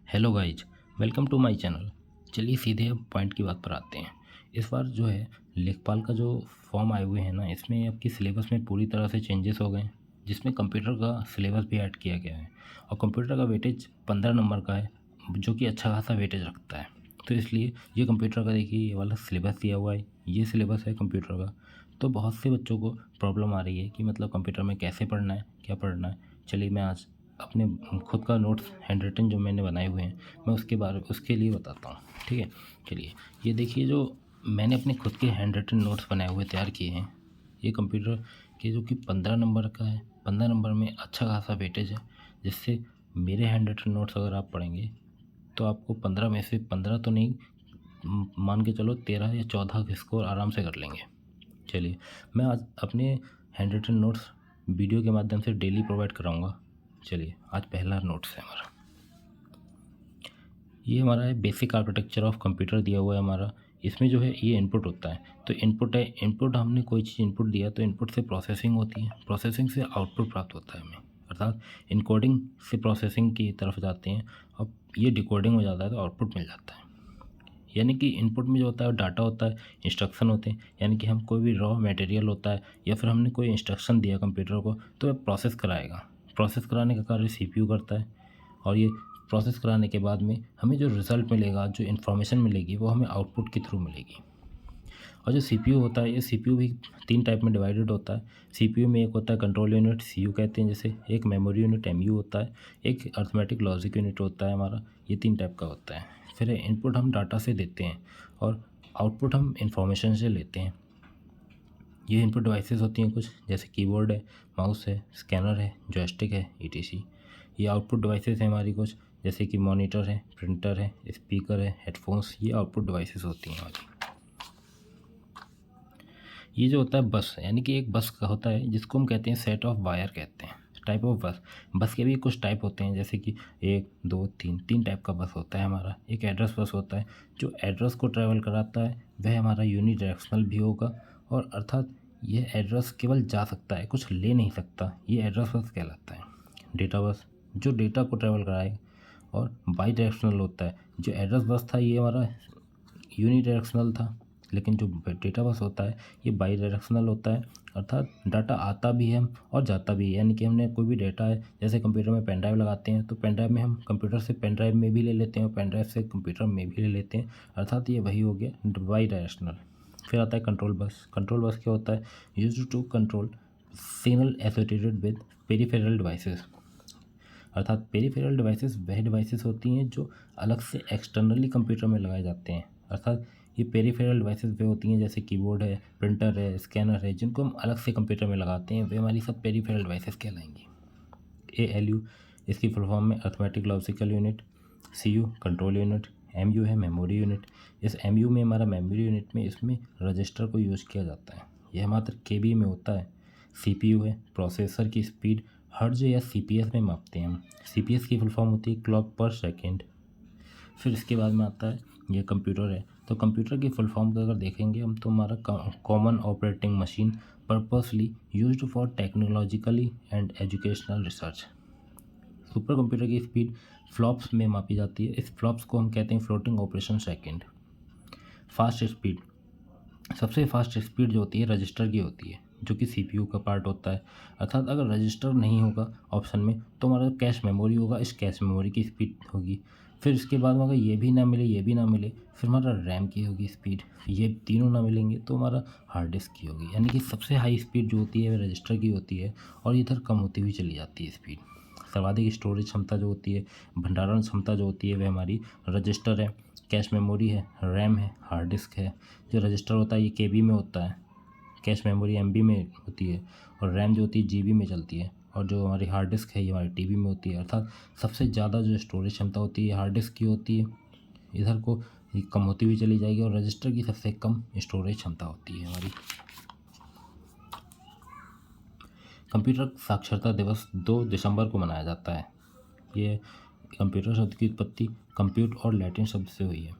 Hello guys, welcome to my channel. चलिए सीधे अब पॉइंट की बात पर आते हैं। इस बार जो है लेखपाल का जो फॉर्म आए हुए हैं ना, इसमें आपकी सिलेबस में पूरी तरह से चेंजेस हो गए हैं, जिसमें कंप्यूटर का सिलेबस भी ऐड किया गया है। और कंप्यूटर का वेटेज 15 नंबर का है, जो कि अच्छा खासा वेटेज रखता है। तो इसलिए ये कंप्यूटर का देखिए ये वाला सिलेबस दिया हुआ है, ये सिलेबस है कंप्यूटर का। तो बहुत से बच्चों को प्रॉब्लम आ रही है कि मतलब कंप्यूटर में कैसे पढ़ना है, क्या पढ़ना है। चलिए मैं आज अपने खुद का नोट्स हैंड रिटन जो मैंने बनाए हुए हैं, मैं उसके लिए बताता हूँ। ठीक है, चलिए ये देखिए जो मैंने अपने खुद के हैंड रिटन नोट्स बनाए हुए तैयार किए हैं। ये कंप्यूटर के जो कि 15 नंबर का है, 15 नंबर में अच्छा खासा वेटेज है, जिससे मेरे हैंड रिटन नोट्स अगर आप पढ़ेंगे तो आपको 15 में से 15 तो नहीं, मान के चलो 13 या 14 के स्कोर आराम से कर लेंगे। चलिए मैं आज अपने हैंड रिटन नोट्स वीडियो के माध्यम से डेली प्रोवाइड कराऊंगा। चलिए आज पहला नोट्स है हमारा, ये हमारा है बेसिक आर्किटेक्चर ऑफ कंप्यूटर दिया हुआ है हमारा। इसमें जो है ये इनपुट होता है, तो इनपुट है, इनपुट हमने कोई चीज़ इनपुट दिया तो इनपुट से प्रोसेसिंग होती है, प्रोसेसिंग से आउटपुट प्राप्त होता है हमें, अर्थात इनकोडिंग से प्रोसेसिंग की तरफ जाते हैं। अब ये डिकोडिंग हो जाता है तो आउटपुट मिल जाता है। यानी कि इनपुट में जो होता है डाटा होता है, इंस्ट्रक्शन होते हैं, यानी कि हम कोई भी रॉ मटेरियल होता है या फिर हमने कोई इंस्ट्रक्शन दिया कंप्यूटर को तो वह प्रोसेस कराएगा। प्रोसेस कराने का कार्य सीपीयू करता है, और ये प्रोसेस कराने के बाद में हमें जो रिज़ल्ट मिलेगा, जो इन्फॉर्मेशन मिलेगी, वो हमें आउटपुट के थ्रू मिलेगी। और जो सीपीयू होता है, ये सीपीयू भी 3 टाइप में डिवाइडेड होता है। सीपीयू में एक होता है कंट्रोल यूनिट, सीयू कहते हैं जैसे, एक मेमोरी यूनिट एमयू होता है, एक अरिथमेटिक लॉजिक यूनिट होता है हमारा। ये 3 टाइप का होता है। फिर इनपुट हम डाटा से देते हैं और आउटपुट हम इंफॉर्मेशन से लेते हैं। ये इनपुट डिवाइसेस होती हैं कुछ, जैसे कीबोर्ड है, माउस है, स्कैनर है, जॉयस्टिक है, ईटीसी। ये आउटपुट डिवाइसेस हैं हमारी कुछ, जैसे कि मॉनिटर है, प्रिंटर है, स्पीकर है, हेडफोन्स। ये आउटपुट डिवाइसेस होती हैं हमारी। ये जो होता है बस, यानी कि एक बस का होता है जिसको हम कहते हैं सेट ऑफ वायर कहते हैं, टाइप ऑफ बस। बस के भी कुछ टाइप होते हैं, जैसे कि 1 2 3, 3 टाइप का बस होता है हमारा। एक एड्रेस बस होता है, जो एड्रेस को ट्रैवल कराता है, वह हमारा यूनिडायरेक्शनल भी होगा, और अर्थात यह एड्रेस केवल जा सकता है, कुछ ले नहीं सकता। ये एड्रेस बस कहलाता है। डेटा बस, जो डेटा को ट्रैवल कराएगा। और बाई डायरेक्शनल होता है, जो एड्रेस बस था ये हमारा यूनिडायरेक्शनल था, लेकिन जो डेटा बस होता है ये बाई डायरेक्शनल होता है, अर्थात डाटा आता भी है और जाता भी है। यानी कि हमने कोई भी डेटा है, जैसे कंप्यूटर में पेन ड्राइव लगाते हैं, तो पेन ड्राइव में हम कंप्यूटर से पेन ड्राइव में भी ले लेते हैं और पेन ड्राइव से कंप्यूटर में भी ले लेते हैं, अर्थात ये वही हो गया बाई डायरेक्शनल। फिर आता है कंट्रोल बस। कंट्रोल बस क्या होता है? Used to control signal associated with peripheral devices, अर्थात पेरिफेरल डिवाइसेस वह डिवाइसेस होती हैं जो अलग से एक्सटर्नली कंप्यूटर में लगाए जाते हैं। अर्थात ये पेरिफेरल डिवाइसेस वे होती हैं, जैसे कीबोर्ड है, प्रिंटर है, स्कैनर है, जिनको हम अलग से कंप्यूटर में लगाते हैं, वे हमारी सब पेरिफेरल डिवाइसेस कहलाएंगी। ALU इसकी फुल फॉर्म में arithmetic logical unit, CU control unit, MU है मेमोरी यूनिट। इस MU में, हमारा मेमोरी यूनिट में, इसमें रजिस्टर को यूज किया जाता है, यह मात्र KB में होता है। CPU है, प्रोसेसर की स्पीड हर्ट्ज या CPS में मापते हैं हम। CPS की फुल फॉर्म होती है क्लॉक पर सेकेंड। फिर इसके बाद में आता है ये कंप्यूटर है, तो कंप्यूटर की फुल फॉर्म को अगर देखेंगे हम, तो हमारा common operating machine purposely used for technologically and educational research. Super computer की स्पीड फ्लॉप्स में मापी जाती है, इस फ्लॉप्स को हम कहते हैं floating operation second. Fast speed, सबसे फास्ट स्पीड जो होती है रजिस्टर की होती है, जो कि CPU का पार्ट होता है। अर्थात अगर रजिस्टर नहीं होगा ऑप्शन में, तो हमारा कैश मेमोरी होगा, इस कैश मेमोरी की स्पीड होगी। फिर इसके बाद में अगर ये भी ना मिले, ये भी ना मिले, फिर हमारा रैम की होगी स्पीड। ये तीनों ना मिलेंगे तो हमारा हार्ड डिस्क की होगी। यानी कि सबसे हाई स्पीड जो होती है वह रजिस्टर की होती है, और इधर कम होती हुई चली जाती है स्पीड। सर्वाधिक स्टोरेज क्षमता जो होती है, भंडारण क्षमता जो होती है, वह हमारी रजिस्टर है, कैश मेमोरी है, रैम है, हार्ड डिस्क है। जो रजिस्टर होता है ये KB में होता है, कैश मेमोरी MB में होती है, और रैम जो होती है GB में चलती है, और जो हमारी हार्ड डिस्क है ये हमारी TB में होती है। अर्थात सबसे ज़्यादा जो स्टोरेज क्षमता होती है हार्ड डिस्क की होती है, इधर को ये कम होती हुई चली जाएगी, और रजिस्टर की सबसे कम स्टोरेज क्षमता होती है हमारी। कंप्यूटर साक्षरता दिवस 2 दिसंबर को मनाया जाता है। ये कंप्यूटर शब्द की उत्पत्ति कंप्यूट और लैटिन शब्द से हुई है।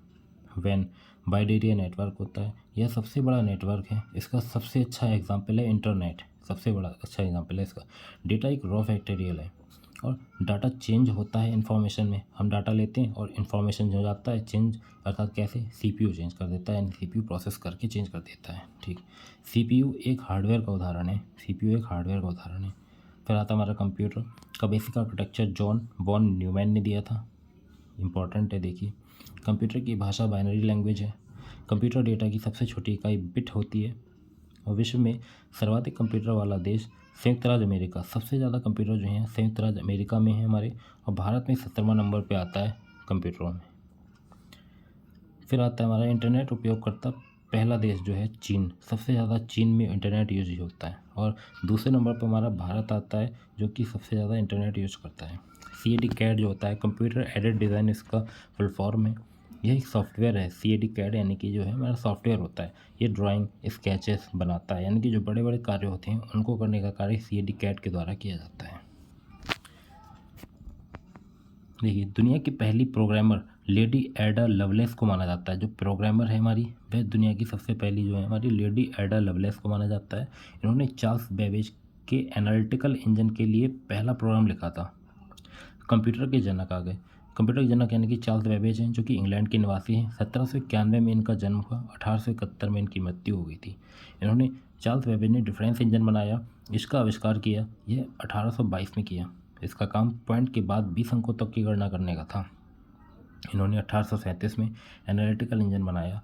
वैन वाइड एरिया नेटवर्क होता है, यह सबसे बड़ा नेटवर्क है। इसका सबसे अच्छा एग्जाम्पल है इंटरनेट, सबसे बड़ा अच्छा एग्जाम्पल है इसका। डेटा एक रॉ फैक्टोरियल है, और डाटा चेंज होता है इन्फॉर्मेशन में। हम डाटा लेते हैं और इन्फॉर्मेशन हो जाता है चेंज, अर्थात कैसे, सीपीयू चेंज कर देता है, यानी सीपीयू प्रोसेस करके चेंज कर देता है। ठीक, सीपीयू एक हार्डवेयर का उदाहरण है, सीपीयू एक हार्डवेयर का उदाहरण है। फिर आता हमारा कंप्यूटर का basic architecture John von Neumann ने दिया था, इम्पॉर्टेंट है। देखिए, कंप्यूटर की भाषा बाइनरी लैंग्वेज है। कंप्यूटर डेटा की सबसे छोटी इकाई बिट होती है और विश्व में सर्वाधिक कंप्यूटर वाला देश संयुक्त राज्य अमेरिका। सबसे ज़्यादा कंप्यूटर जो हैं संयुक्त राज्य अमेरिका में है हमारे, और भारत में 70वां नंबर पे आता है कंप्यूटरों में। फिर आता है हमारा इंटरनेट उपयोगकर्ता पहला देश जो है चीन, सबसे ज़्यादा चीन में इंटरनेट यूज होता है। और दूसरे नंबर पर हमारा भारत आता है जो कि सबसे ज़्यादा इंटरनेट यूज करता है। CAD कैड जो होता है कंप्यूटर एडेड डिज़ाइन, इसका फुल फॉर्म है। यह एक सॉफ्टवेयर है। CAD कैड यानी कि जो है हमारा सॉफ्टवेयर होता है। ये ड्राइंग स्केचेस बनाता है, यानी कि जो बड़े बड़े कार्य होते हैं उनको करने का कार्य CAD कैड के द्वारा किया जाता है। देखिए, दुनिया की पहली प्रोग्रामर लेडी एडा लवलेस को माना जाता है। जो प्रोग्रामर है हमारी, वह दुनिया की सबसे पहली जो है हमारी लेडी एडा लवलेस को माना जाता है। इन्होंने चार्ल्स बेबेज के एनालिटिकल इंजन के लिए पहला प्रोग्राम लिखा था। कंप्यूटर के जनक आ गए। कंप्यूटर के जनक यानी कि चार्ल्स बेबेज हैं, जो कि इंग्लैंड के निवासी हैं। 1791 में इनका जन्म हुआ, 1871 में इनकी मृत्यु हो गई थी। इन्होंने, चार्ल्स बेबेज ने डिफरेंस इंजन बनाया, इसका आविष्कार किया, यह 1822 में किया। इसका काम पॉइंट के बाद 20 अंकों तक की गणना करने का था। इन्होंने 1837 में एनालिटिकल इंजन बनाया,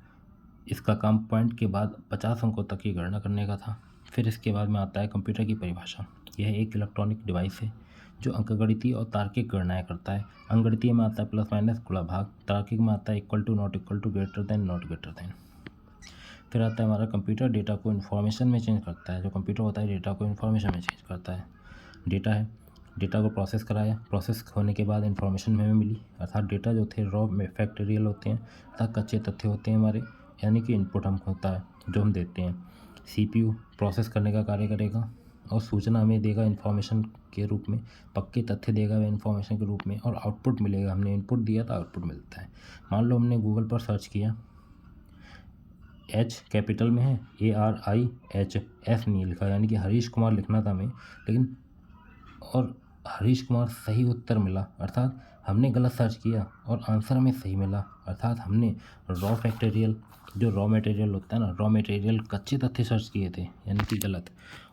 इसका काम पॉइंट के बाद 50 अंकों तक की गणना करने का था। फिर इसके बाद में आता है कंप्यूटर की परिभाषा। यह एक इलेक्ट्रॉनिक डिवाइस है जो अंकगणितीय और तार्किक गणनाएं करता है। अंकगणितीय में आता है प्लस माइनस गुणा भाग, तार्किक में आता है equal to, not equal to, greater than, not greater than. फिर आता है हमारा कंप्यूटर डेटा को इन्फॉर्मेशन में चेंज करता है। जो कंप्यूटर होता है डेटा को इन्फॉर्मेशन में चेंज करता है। डेटा है, डेटा को प्रोसेस कराया, प्रोसेस होने के बाद इन्फॉर्मेशन हमें मिली, अर्थात डेटा जो थे रॉ फैक्टरियल होते हैं, अर्थात कच्चे तथ्य होते हैं हमारे, यानी कि इनपुट हम होता है जो हम देते हैं। सीपीयू प्रोसेस करने का कार्य करेगा और सूचना हमें देगा इन्फॉर्मेशन के रूप में, पक्के तथ्य देगा वह इन्फॉर्मेशन के रूप में, और आउटपुट मिलेगा। हमने इनपुट दिया तो आउटपुट मिलता है। मान लो हमने गूगल पर सर्च किया, H कैपिटल में है, ARIH, S नहीं लिखा, यानी कि हरीश कुमार लिखना था हमें, लेकिन और हरीश कुमार सही उत्तर मिला, अर्थात हमने गलत सर्च किया और आंसर हमें सही मिला, अर्थात हमने रॉ फैक्टोरियल, जो रॉ मटेरियल होता है ना, रॉ मटेरियल कच्चे तथ्य सर्च किए थे, यानी कि गलत,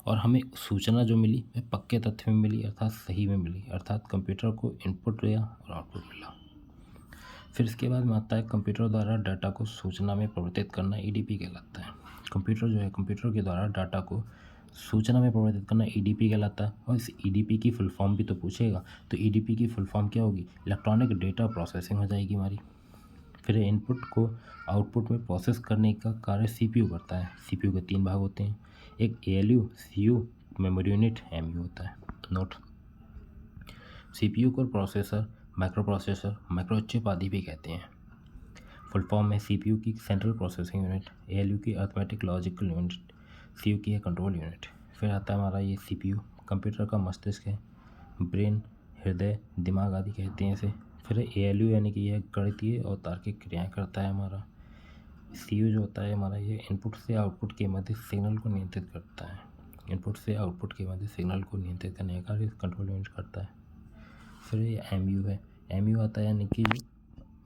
और हमें सूचना जो मिली वह पक्के तथ्य में मिली, अर्थात सही में मिली, अर्थात कंप्यूटर को इनपुट दिया और आउटपुट मिला। फिर इसके बाद में आता है कंप्यूटर द्वारा डाटा को सूचना में परिवर्तित करना, EDP कहलाता है। कंप्यूटर जो है, कंप्यूटर के द्वारा डाटा को सूचना में परिवर्तित करना EDP कहलाता है। और इस EDP की फुल फॉर्म भी तो पूछेगा, तो EDP की फुल फॉर्म क्या होगी? इलेक्ट्रॉनिक डेटा प्रोसेसिंग हो जाएगी हमारी। फिर इनपुट को आउटपुट में प्रोसेस करने का कार्य CPU करता है। CPU के 3 भाग होते हैं, एक ALU, CU, memory unit, MU होता है। नोट, CPU को प्रोसेसर, माइक्रो प्रोसेसर, माइक्रोचिप आदि भी कहते हैं। फुल फॉर्म में CPU की सेंट्रल प्रोसेसिंग यूनिट, ALU की अर्थमेटिक लॉजिकल यूनिट, CU की है कंट्रोल यूनिट। फिर आता है हमारा ये CPU, कंप्यूटर का मस्तिष्क है, ब्रेन, हृदय, दिमाग आदि कहते हैं इसे। फिर ALU यानी कि यह गणितीय और तार्किक क्रियाएं करता है हमारा। CU जो होता है हमारा, ये इनपुट से आउटपुट के मध्य सिग्नल को नियंत्रित करता है। इनपुट से आउटपुट के मध्य सिग्नल को नियंत्रित करने का कार्य कंट्रोल यूनिट करता है। फिर ये MU है, MU आता है यानी कि जो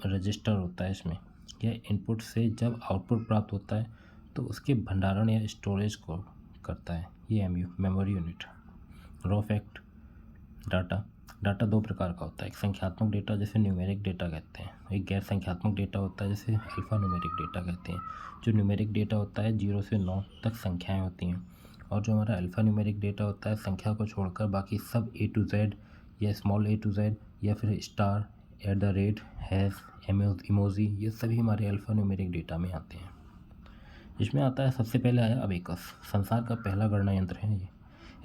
रजिस्टर होता है इसमें, यह इनपुट से जब आउटपुट प्राप्त होता है तो उसके भंडारण या स्टोरेज को करता है। ये MU, memory unit. Raw fact data, data 2 प्रकार का होता है, एक संख्यात्मक डेटा जिसे न्यूमेरिक डेटा कहते हैं, एक गैर संख्यात्मक डेटा होता है जिसे अल्फा न्यूमेरिक डेटा कहते हैं। जो न्यूमेरिक डेटा होता है 0 से 9 तक संख्याएं होती हैं, और जो हमारा अल्फा न्यूमेरिक डेटा होता है संख्या को छोड़कर बाकी सब A to Z या स्मॉल A to Z या फिर star, at the rate, hash, emoji, ये सभी हमारे अल्फा न्यूमेरिक डेटा में आते हैं। इसमें आता है, सबसे पहले आया अबेकस, संसार का पहला गणना यंत्र है ये।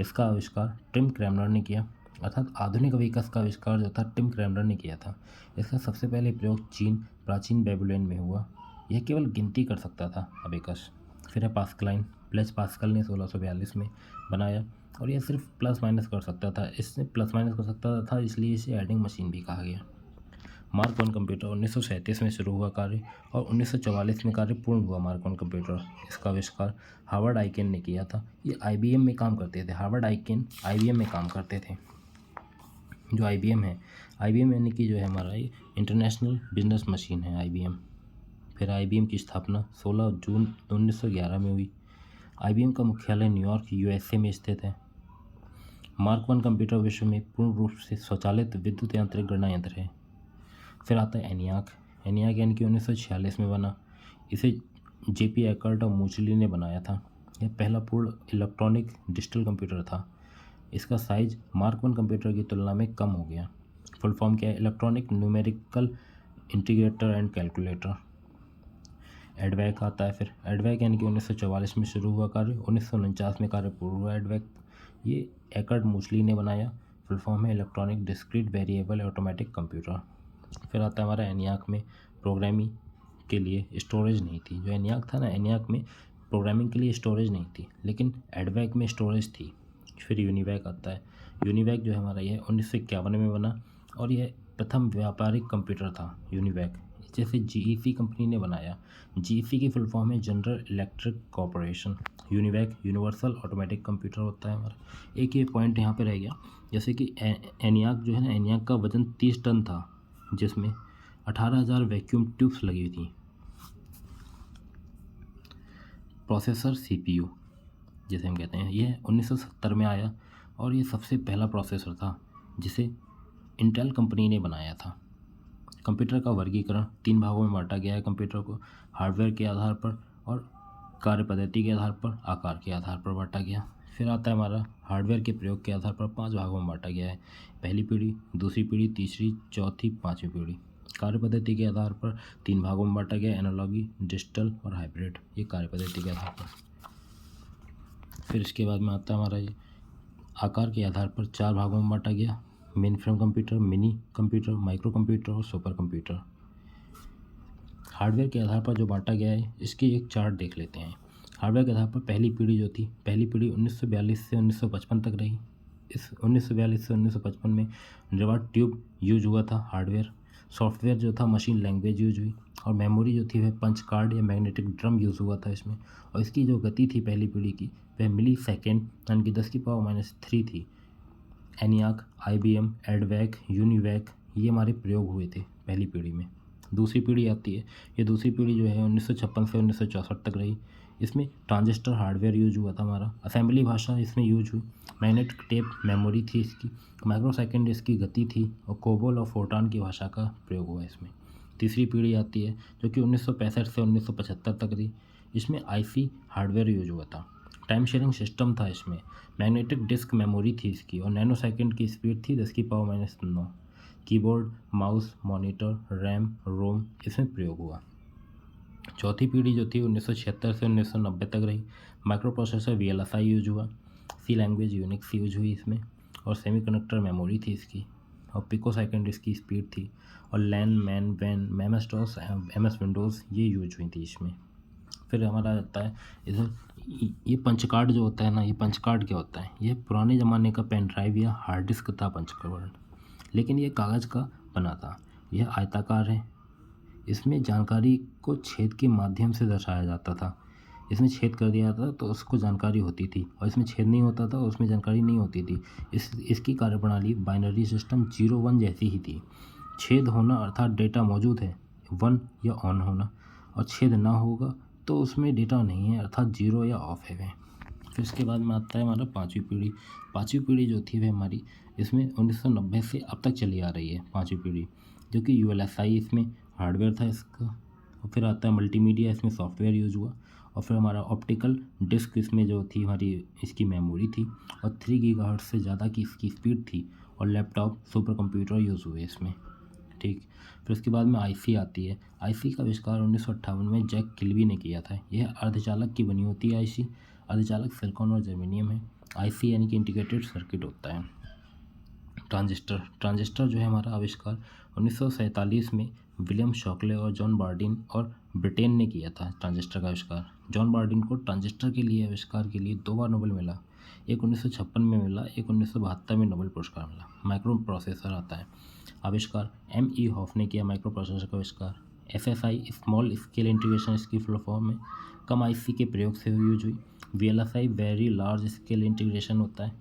इसका आविष्कार टिम क्रैमर ने किया, अर्थात आधुनिक अबेकस का आविष्कार जो था टिम क्रैमर ने किया था। इसका सबसे पहले प्रयोग चीन, प्राचीन बेबीलोन में हुआ। यह केवल गिनती कर सकता था अबेकस। फिर है पास्कलाइन, ब्लेज पास्कल ने 1642 में बनाया, और यह सिर्फ प्लस माइनस कर सकता था। इसने प्लस माइनस कर सकता था, इसलिए इसे एडिंग मशीन भी कहा गया। मार्क 1 कंप्यूटर 1937 में शुरू हुआ कार्य, और 1944 में कार्य पूर्ण हुआ मार्क 1 कंप्यूटर। इसका आविष्कार हार्वर्ड आइकेन ने किया था। ये IBM में काम करते थे, हार्वर्ड आइकेन IBM में काम करते थे। जो IBM है, IBM यानी कि जो है हमारा ये इंटरनेशनल बिजनेस मशीन है IBM। फिर IBM की स्थापना 16 जून 1911 में हुई। IBM का मुख्यालय न्यूयॉर्क USA में स्थित है। मार्क 1 कंप्यूटर विश्व में पूर्ण रूप से स्वचालित विद्युत यांत्रिक गणना यंत्र है। फिर आता है ENIAC। ENIAC यानी कि 1946 में बना। इसे JP एकर्ट और मूचली ने बनाया था। यह पहला पूर्ण इलेक्ट्रॉनिक डिजिटल कंप्यूटर था। इसका साइज मार्क 1 कंप्यूटर की तुलना में कम हो गया। फुल फॉर्म क्या है? Electronic numerical integrator and calculator. एडवैक आता है। फिर एडवैक यानी कि 1944 में शुरू हुआ कार्य, 1949 में कार्य पूर्ण हुआ। एडवैक ये एकर्ट मूचली ने बनाया। फुल फॉर्म है electronic discrete variable automatic computer. फिर आता है हमारा ENIAC में प्रोग्रामिंग के लिए स्टोरेज नहीं थी। जो ENIAC था ना, ENIAC में प्रोग्रामिंग के लिए स्टोरेज नहीं थी, लेकिन एडवैक में स्टोरेज थी। फिर यूनिवैक आता है। यूनिवैक जो है हमारा यह 1951 में बना और यह प्रथम व्यापारिक कंप्यूटर था। यूनिवैक जैसे GEC कंपनी ने बनाया। GEC की फुल फॉर्म है general electric corporation. UNIVAC universal automatic computer होता है हमारा। एक ये पॉइंट यहाँ पे रह गया, जैसे कि ENIAC जो है ना, ENIAC का वजन 30 टन था, जिसमें 18,000 वैक्यूम ट्यूब्स लगी हुई थी। प्रोसेसर CPU जैसे हम कहते हैं, यह 1970 में आया और ये सबसे पहला प्रोसेसर था जिसे इंटेल कंपनी ने बनाया था। कंप्यूटर का वर्गीकरण 3 भागों में बांटा गया है। कंप्यूटर को हार्डवेयर के आधार पर और कार्य पद्धति के आधार पर, आकार के आधार पर बांटा गया। फिर आता है हमारा हार्डवेयर के प्रयोग के आधार पर 5 भागों में बांटा गया है। पहली पीढ़ी, दूसरी पीढ़ी, तीसरी, चौथी, 5वीं पीढ़ी। कार्य पद्धति के आधार पर 3 भागों में बांटा गया, एनालॉगी, डिजिटल और हाइब्रिड। ये कार्य पद्धति के आधार पर। फिर इसके बाद में आता है हमारा ये आकार के आधार पर 4 भागों में बांटा गया, main frame computer, mini computer, micro computer और सुपर कंप्यूटर। हार्डवेयर के आधार पर जो बांटा गया है, इसकी एक चार्ट देख लेते हैं। हार्डवेयर के आधार पर पहली पीढ़ी जो थी, पहली पीढ़ी 1942 से 1955 तक रही। इस 1942 से 1955 में निर्वात ट्यूब यूज हुआ था। हार्डवेयर सॉफ्टवेयर जो था मशीन लैंग्वेज यूज हुई, और मेमोरी जो थी वह पंच कार्ड या मैग्नेटिक ड्रम यूज़ हुआ था इसमें। और इसकी जो गति थी पहली पीढ़ी की, वह मिली सेकेंड यानी कि 10⁻³ थी। ENIAC, IBM, एडवैक, यूनिवैक ये हमारे प्रयोग हुए थे पहली पीढ़ी में। दूसरी पीढ़ी आती है। ये दूसरी पीढ़ी जो है 1956 से 1964 तक रही। इसमें ट्रांजिस्टर हार्डवेयर यूज हुआ था हमारा। असेंबली भाषा इसमें यूज हुई। मैग्नेटिक टेप मेमोरी थी इसकी। माइक्रोसेकंड इसकी गति थी, और कोबोल और फोर्टान की भाषा का प्रयोग हुआ इसमें। तीसरी पीढ़ी आती है जो कि 1965 से 1975 तक रही। इसमें IC हार्डवेयर यूज हुआ था। टाइम शेयरिंग सिस्टम था इसमें। मैग्नेटिक डिस्क मेमोरी थी इसकी, और नैनो सेकंड की स्पीड थी 10⁻⁹। कीबोर्ड, माउस, मॉनिटर, रैम, रोम इसमें प्रयोग हुआ। चौथी पीढ़ी जो थी 1976 से 1990 तक रही। माइक्रो प्रोसेसर VLSI यूज हुआ। सी लैंग्वेज यूनिक्स यूज हुई इसमें, और सेमीकंडक्टर मेमोरी थी इसकी, और पिको सेकंड इसकी स्पीड थी। और लैन, मैन, वैन, MS DOS, MS विंडोज़ ये यूज हुई थी इसमें। फिर हमारा आता है इधर ये पंच कार्ड जो होता है ना, ये पंच कार्ड क्या होता है? ये पुराने ज़माने का पेन ड्राइव या हार्ड डिस्क था पंच कार्ड, लेकिन ये कागज़ का बना था। यह आयताकार है। इसमें जानकारी को छेद के माध्यम से दर्शाया जाता था। इसमें छेद कर दिया जाता तो उसको जानकारी होती थी, और इसमें छेद नहीं होता था उसमें जानकारी नहीं होती थी। इसकी कार्यप्रणाली बाइनरी सिस्टम 0-1 जैसी ही थी। छेद होना अर्थात डेटा मौजूद है, 1 या ऑन होना, और छेद ना होगा तो उसमें डेटा नहीं है अर्थात 0 या ऑफ है वह। फिर इसके बाद में आता है हमारा 5वीं पीढ़ी। 5वीं पीढ़ी जो थी वह हमारी इसमें 1990 से अब तक चली आ रही है 5वीं पीढ़ी, जो कि ULSI इसमें हार्डवेयर था इसका। और फिर आता है मल्टीमीडिया, इसमें सॉफ्टवेयर यूज हुआ। और फिर हमारा ऑप्टिकल डिस्क इसमें जो थी हमारी इसकी मेमोरी थी, और 3 गीगाहर्ट्ज़ से ज़्यादा की इसकी स्पीड थी। और लैपटॉप, सुपर कंप्यूटर यूज़ हुए इसमें। ठीक। फिर उसके बाद में IC आती है। IC का आविष्कार 1958 में जैक किल्बी ने किया था। यह अर्धचालक की बनी होती है IC। अर्धचालक सिलिकॉन और जर्मेनियम है। IC यानी कि इंटीग्रेटेड सर्किट होता है। ट्रांजिस्टर जो है हमारा आविष्कार 1947 में विलियम शॉकले और जॉन बार्डिन और ब्रिटेन ने किया था। ट्रांजिस्टर का आविष्कार जॉन बार्डिन को ट्रांजिस्टर के लिए आविष्कार के लिए 2 बार नोबेल मिला। एक 1956 में मिला, एक 1972 में नोबेल पुरस्कार मिला। माइक्रो प्रोसेसर आता है। आविष्कार M.E. हॉफ ने किया माइक्रो प्रोसेसर का आविष्कार। SSI स्मॉल स्केल इंटीग्रेशन इसकी फुल फॉर्म है। कम IC के प्रयोग से यूज हुई। VLSI very large scale integration होता है।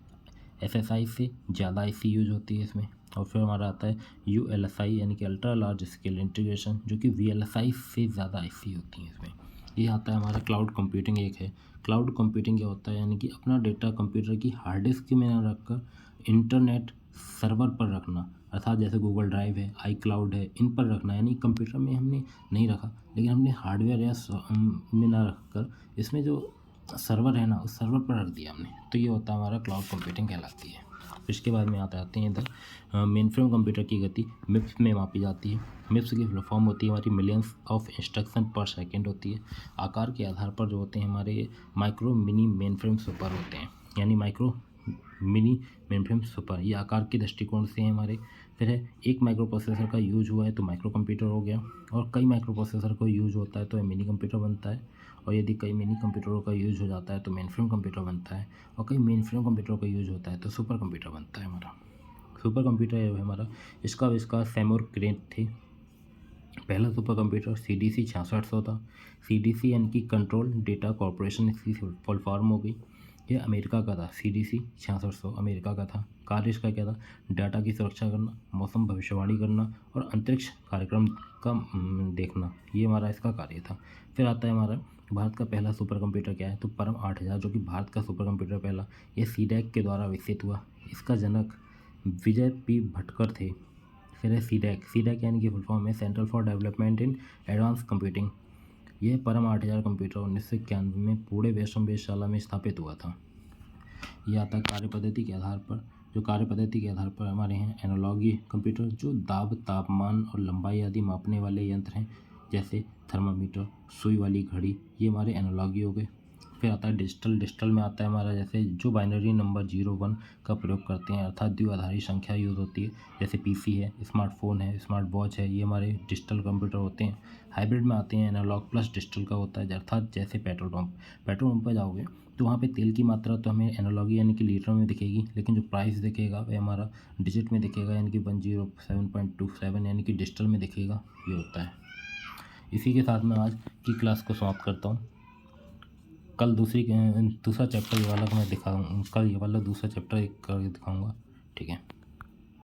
SSI से ज़्यादा IC यूज होती है इसमें। और फिर हमारा आता है ULSI यानी कि अल्ट्रा लार्ज स्केल इंटीग्रेशन, जो कि VLSI से ज़्यादा IC होती हैं इसमें। ये आता है हमारा क्लाउड कंप्यूटिंग एक है। क्लाउड कंप्यूटिंग क्या होता है, यानी कि अपना डेटा कंप्यूटर की हार्ड डिस्क में ना रखकर इंटरनेट सर्वर पर रखना, अर्थात जैसे गूगल ड्राइव है, iCloud है, इन पर रखना। यानी कंप्यूटर में हमने नहीं रखा, लेकिन हमने हार्डवेयर या में ना रख कर इसमें जो सर्वर है ना, उस सर्वर पर रख दिया हमने, तो ये होता है हमारा क्लाउड कंप्यूटिंग कहलाती है। इसके बाद में आते हैं इधर मेन फ्रेम कंप्यूटर की गति मिप्स में मापी जाती है। मिप्स की फुल फॉर्म होती है हमारी मिलियंस ऑफ इंस्ट्रक्शन पर सेकेंड होती है। आकार के आधार पर जो होते हैं हमारे micro mini main frame super होते हैं, यानी micro mini main frame super, ये आकार के दृष्टिकोण से हैं हमारे। फिर है एक माइक्रो प्रोसेसर का यूज हुआ है तो माइक्रो कंप्यूटर हो गया, और कई माइक्रो प्रोसेसर को यूज होता है तो मिनी कंप्यूटर बनता है, और यदि कई मिनी कंप्यूटरों का यूज हो जाता है तो मेन फ्रेम कंप्यूटर बनता है, और कई मेन फ्रेम कंप्यूटरों का यूज होता है तो सुपर कंप्यूटर बनता है हमारा। सुपर कंप्यूटर है हमारा, इसका आविष्कार सेमोर क्रेन थे। पहला सुपर कंप्यूटर CDC 6600 था। CDC यानी कि कंट्रोल डेटा कॉरपोरेशन, इसकी फुल फॉर्म हो गई। ये अमेरिका का था। CDC 6600 अमेरिका का था। कार्य इसका क्या था, डाटा की सुरक्षा करना, मौसम भविष्यवाणी करना और अंतरिक्ष कार्यक्रम का देखना, ये हमारा इसका कार्य था। फिर आता है हमारा भारत का पहला सुपर कंप्यूटर क्या है, तो परम 8000, जो कि भारत का सुपर कंप्यूटर पहला, ये CDAC के द्वारा विकसित हुआ। इसका जनक विजय P भटकर थे। फिर है CDAC यानी कि फुल फॉर्म है central for development in advance computing. यह परम 8000 कंप्यूटर 1991 में पुणे वैश्व वेधशाला में स्थापित हुआ था। यह आता है कार्य पद्धति के आधार पर। जो कार्य पद्धति के आधार पर हमारे हैं एनालॉगी कंप्यूटर, जो दाब, तापमान और लंबाई आदि मापने वाले यंत्र हैं, जैसे थर्मामीटर, सुई वाली घड़ी, ये हमारे एनालॉगी हो गए। फिर आता है डिजिटल में आता है हमारा जैसे जो बाइनरी नंबर 0 1 का प्रयोग करते हैं, अर्थात द्विआधारी संख्या यूज़ होती है, जैसे PC है, स्मार्टफोन है, स्मार्ट वॉच है, ये हमारे डिजिटल कंप्यूटर होते हैं। हाइब्रिड में आते हैं एनालॉग प्लस डिजिटल का होता है, अर्थात जैसे पेट्रोल पंप पर जाओगे तो वहाँ पे तेल की मात्रा तो हमें एनालॉगी यानी कि लीटर में दिखेगी, लेकिन जो प्राइस दिखेगा वह हमारा डिजिट में दिखेगा, यानी कि 107.27 यानी कि डिजिटल में दिखेगा, ये होता है। इसी के साथ मैं आज की क्लास को समाप्त करता हूँ। कल दूसरा चैप्टर ये वाला मैं दिखाऊँ, कल ये वाला दूसरा चैप्टर करके दिखाऊँगा, ठीक है।